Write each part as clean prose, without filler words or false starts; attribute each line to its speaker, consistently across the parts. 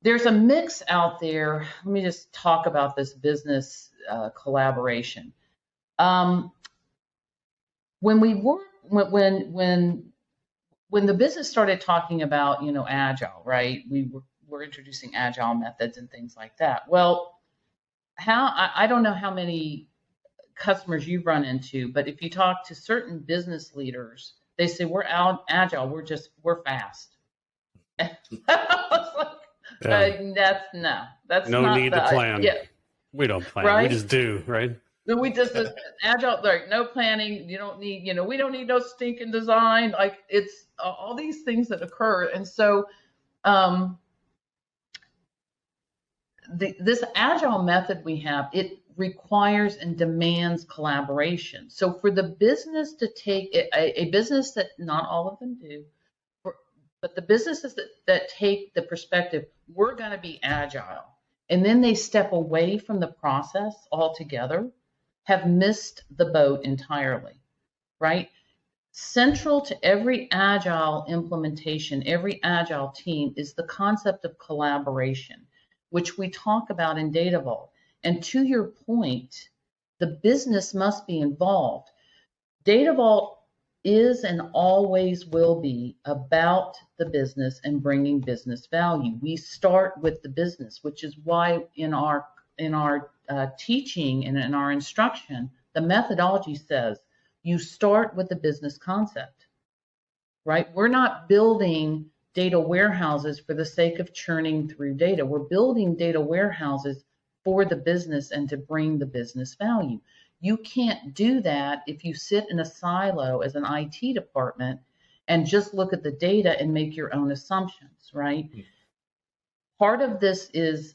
Speaker 1: there's a mix out there. Let me just talk about this business collaboration. When we work, when the business started talking about, agile, right? We're introducing agile methods and things like that. Well, I don't know how many customers you've run into, but if you talk to certain business leaders, they say we're agile, we're fast. I was like, that's
Speaker 2: no
Speaker 1: not
Speaker 2: need to plan.
Speaker 1: Yeah.
Speaker 2: We don't plan,
Speaker 1: right?
Speaker 2: We just do, right?
Speaker 1: We just agile, like no planning. You don't need, we don't need no stinking design. Like it's all these things that occur, and so this agile method we have, it requires and demands collaboration. So for the business to take a business that not all of them do, but the businesses that take the perspective, we're going to be agile, and then they step away from the process altogether, have missed the boat entirely, right? Central to every agile implementation, every agile team is the concept of collaboration, which we talk about in Data Vault. And to your point, the business must be involved. Data Vault is and always will be about the business and bringing business value. We start with the business, which is why in our teaching and in our instruction, the methodology says you start with the business concept, right? We're not building data warehouses for the sake of churning through data. We're building data warehouses for the business and to bring the business value. You can't do that if you sit in a silo as an IT department and just look at the data and make your own assumptions, right? Part of this is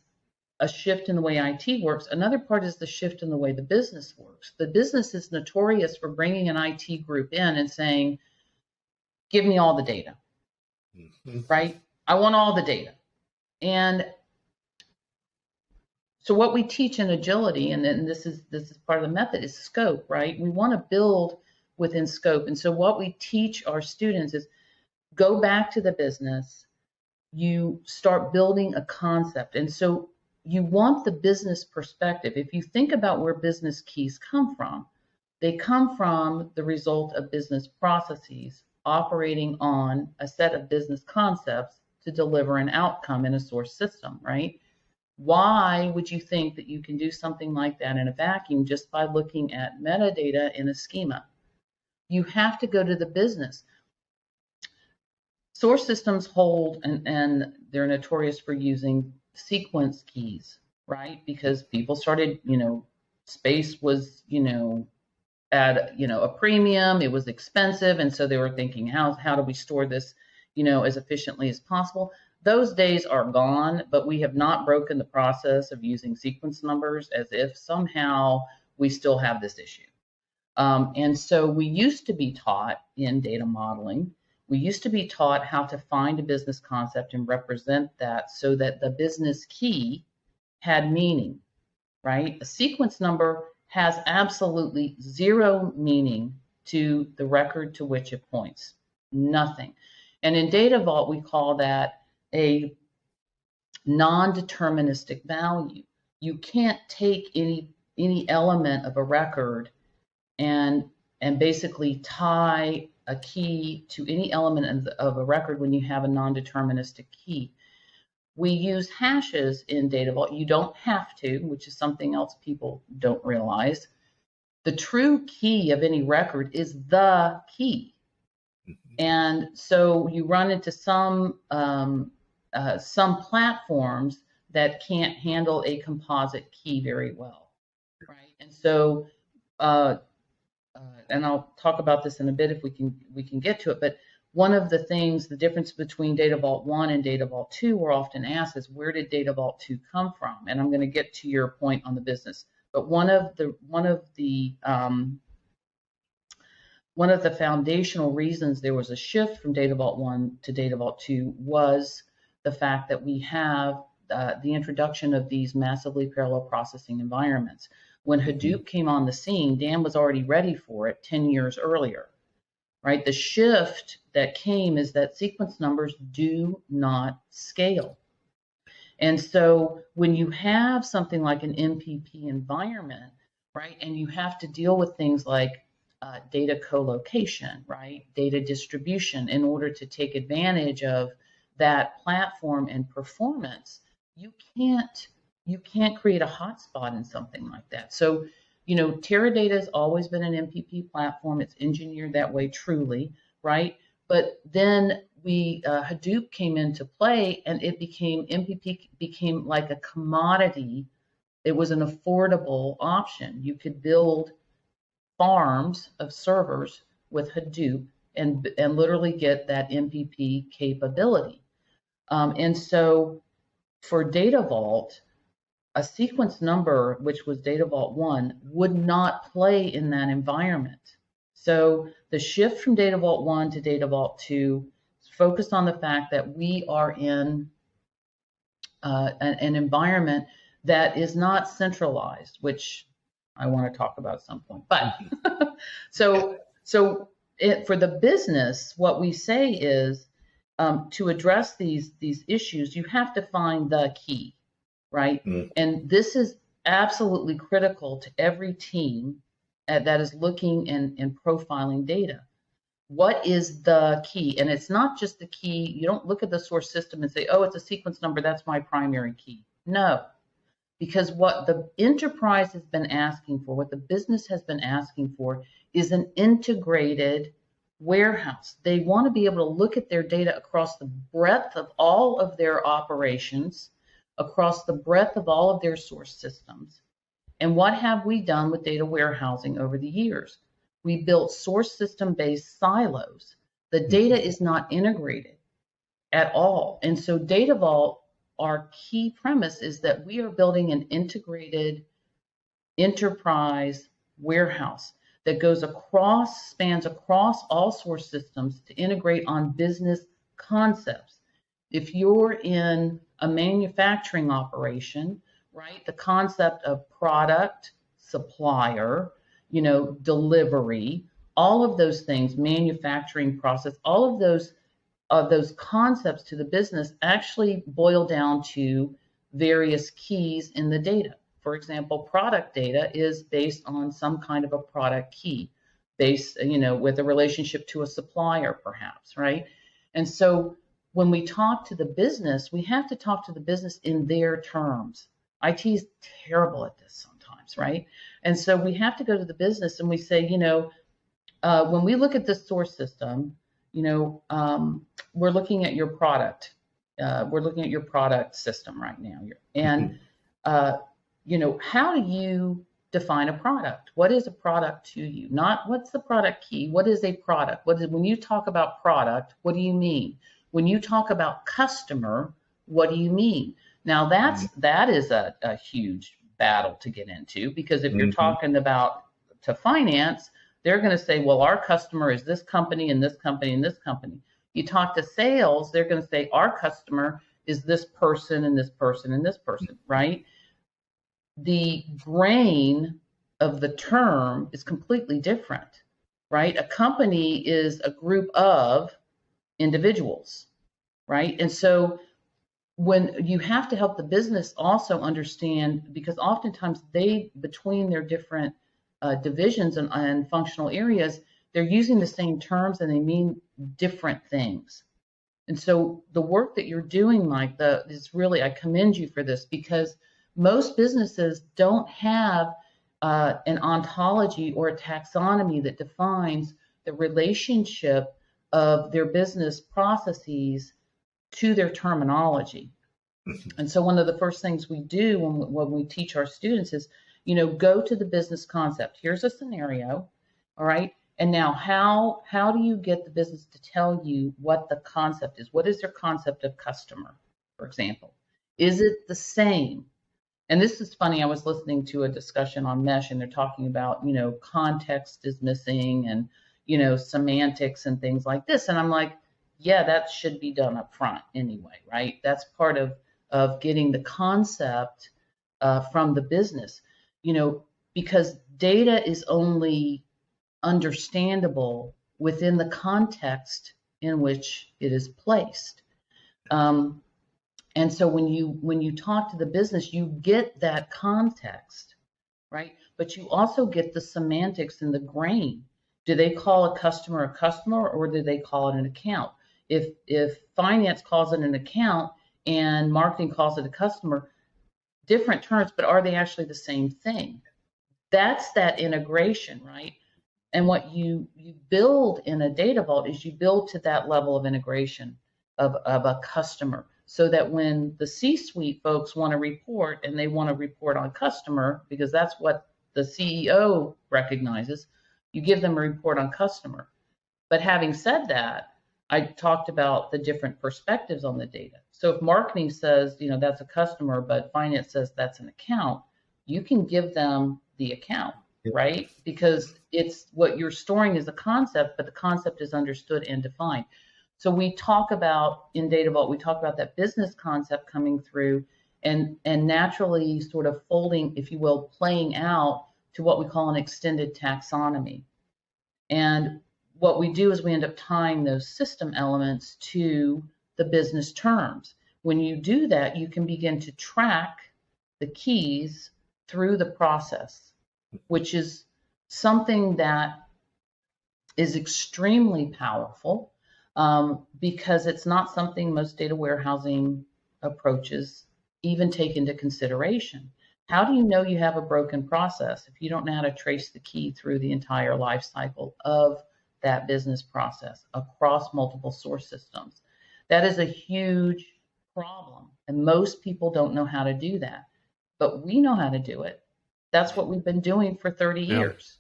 Speaker 1: a shift in the way IT works. Another part is the shift in the way the business works. The business is notorious for bringing an IT group in and saying, give me all the data, right? I want all the data. And so what we teach in agility, and then this is part of the method, is scope, right? We want to build within scope. And so what we teach our students is go back to the business, you start building a concept. And so you want the business perspective. If you think about where business keys come from, they come from the result of business processes operating on a set of business concepts to deliver an outcome in a source system, right? Why would you think that you can do something like that in a vacuum just by looking at metadata in a schema? You have to go to the business. Source systems hold, and they're notorious for using sequence keys, right? Because people started, space was, at, a premium, it was expensive. And so they were thinking, how do we store this, as efficiently as possible? Those days are gone, but we have not broken the process of using sequence numbers as if somehow we still have this issue. And so we used to be taught in data modeling, we used to be taught how to find a business concept and represent that so that the business key had meaning, right? A sequence number has absolutely zero meaning to the record to which it points, nothing. And in Data Vault, we call that a non-deterministic value. You can't take any element of a record and basically tie a key to any element of a record when you have a non-deterministic key. We use hashes in Data Vault. You don't have to, which is something else people don't realize. The true key of any record is the key. And so you run into some platforms that can't handle a composite key very well, right? And so, and I'll talk about this in a bit if we can get to it. But one of the things, the difference between Data Vault 1 and Data Vault 2, we're often asked is, where did Data Vault 2 come from? And I'm going to get to your point on the business. But one of the foundational reasons there was a shift from Data Vault 1 to Data Vault 2 was the fact that we have the introduction of these massively parallel processing environments. When Hadoop came on the scene, Dan was already ready for it 10 years earlier, right? The shift that came is that sequence numbers do not scale. And so when you have something like an MPP environment, right, and you have to deal with things like data co-location, right, data distribution in order to take advantage of that platform and performance, you can't create a hotspot in something like that. So, Teradata has always been an MPP platform. It's engineered that way, truly, right? But then Hadoop came into play, and MPP became like a commodity. It was an affordable option. You could build farms of servers with Hadoop and literally get that MPP capability. And so for Data Vault, a sequence number, which was Data Vault 1, would not play in that environment. So the shift from Data Vault 1 to Data Vault 2 is focused on the fact that we are in an environment that is not centralized, which I want to talk about at some point. But so for the business, what we say is to address these issues, you have to find the key, right? And this is absolutely critical to every team that is looking and profiling data. What is the key? And it's not just the key. You don't look at the source system and say, oh, it's a sequence number, that's my primary key. No, because what the enterprise has been asking for, what the business has been asking for, is an integrated warehouse. They want to be able to look at their data across the breadth of all of their operations, across the breadth of all of their source systems. And what have we done with data warehousing over the years? We built source system-based silos. The data is not integrated at all. And so Data Vault, our key premise is that we are building an integrated enterprise warehouse that spans across all source systems to integrate on business concepts. If you're in a manufacturing operation, right, the concept of product, supplier, delivery, all of those things, manufacturing process, all of those concepts to the business actually boil down to various keys in the data. For example, product data is based on some kind of a product key, based, with a relationship to a supplier, perhaps, right? And so when we talk to the business, we have to talk to the business in their terms. IT is terrible at this sometimes, right? And so we have to go to the business and we say, when we look at this source system, we're looking at your product. We're looking at your product system right now. And, how do you define a product? What is a product to you? Not what's the product key? What is a product? When you talk about product, what do you mean? When you talk about customer, what do you mean? Now that is a huge battle to get into, because if you're talking about to finance, they're going to say, well, our customer is this company and this company and this company. You talk to sales, they're going to say our customer is this person and this person and this person, right? The brain of the term is completely different, right? A company is a group of individuals, right? And so when you have to help the business also understand, because oftentimes between their different divisions and functional areas, they're using the same terms and they mean different things. And so the work that you're doing, Mike, is really, I commend you for this, because most businesses don't have an ontology or a taxonomy that defines the relationship of their business processes to their terminology. And so one of the first things we do when we teach our students is, go to the business concept. Here's a scenario, all right? And now how do you get the business to tell you what the concept is? What is their concept of customer, for example? Is it the same? And this is funny, I was listening to a discussion on Mesh, and they're talking about, context is missing and, semantics and things like this. And I'm like, yeah, that should be done up front anyway, right? That's part of getting the concept from the business, because data is only understandable within the context in which it is placed. And so when you talk to the business, you get that context, right? But you also get the semantics and the grain. Do they call a customer, or do they call it an account? If finance calls it an account and marketing calls it a customer, different terms, but are they actually the same thing? That's that integration, right? And what you build in a data vault is you build to that level of integration of a customer, so that when the C-suite folks want to report, and they want to report on customer because that's what the CEO recognizes, you give them a report on customer. But having said that, I talked about the different perspectives on the data. So if marketing says, that's a customer, but finance says that's an account, you can give them the account, right? Because it's what you're storing is a concept, but the concept is understood and defined. So we talk about, in Data Vault, we talk about that business concept coming through and naturally sort of folding, if you will, playing out to what we call an extended taxonomy. And what we do is we end up tying those system elements to the business terms. When you do that, you can begin to track the keys through the process, which is something that is extremely powerful, because it's not something most data warehousing approaches even take into consideration. How do you know you have a broken process if you don't know how to trace the key through the entire life cycle of that business process across multiple source systems? That is a huge problem, and most people don't know how to do that, but we know how to do it. That's what we've been doing for 30 years.